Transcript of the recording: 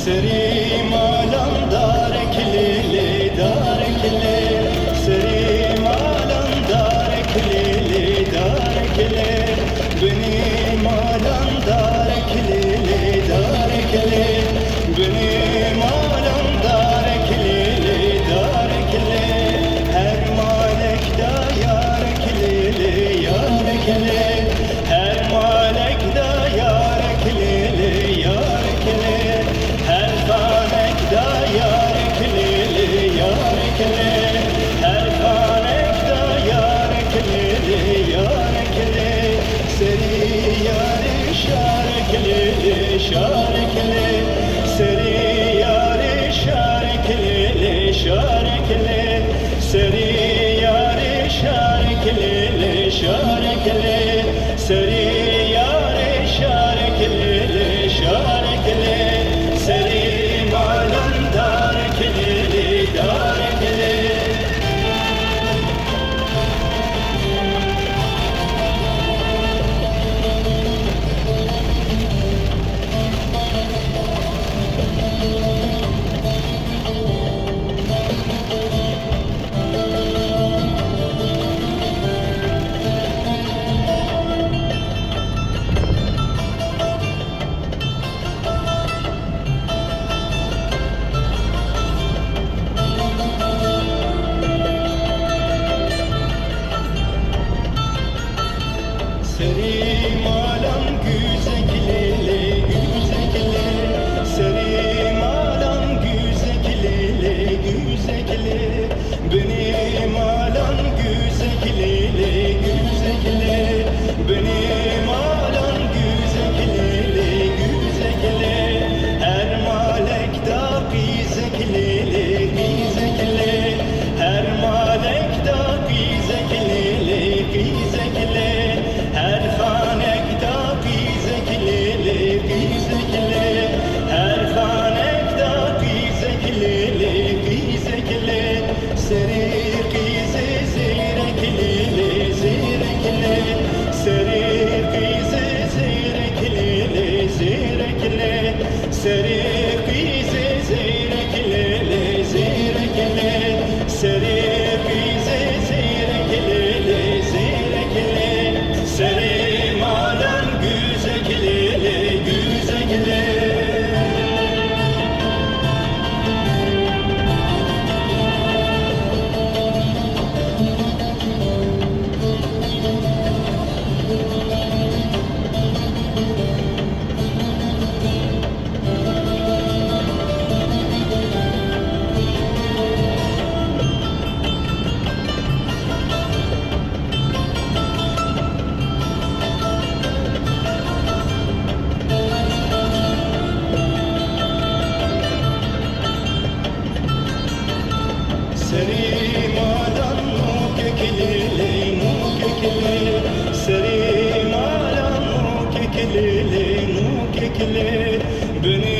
سری مالم دارکلی دارکلی سری مالم دارکلی دارکلی بنی مالم دارکلی دارکلی بنی مالم دارکلی دارکلی her malekda yarekli yarekli her malekda yarekli yarekli her fanekda yarekli yarekli her fanekda yarekli yarekli seri yari şarekli şarekli seri yari şarekli şarekli seri yari şarekli şarekli seri yari şarekli şarekli seri malam darekli darekli Seri malam güzekli güzekli seri malam güzekli güzekli benim alam güzekli güzekli benim alam güzekli güzekli her malekda güzekli güzekli her malekda güzekli güzekli her fanekda güzekli güzekli her fanekda güzekli güzekli seri güze zirekli zirekli seri güze zirekli zirekli seri güze zirekli zirekli seri güze zirekli zirekli seri malam güzekli güzekli seri malam nukekli nukekli seri malam nukekli nukekli beni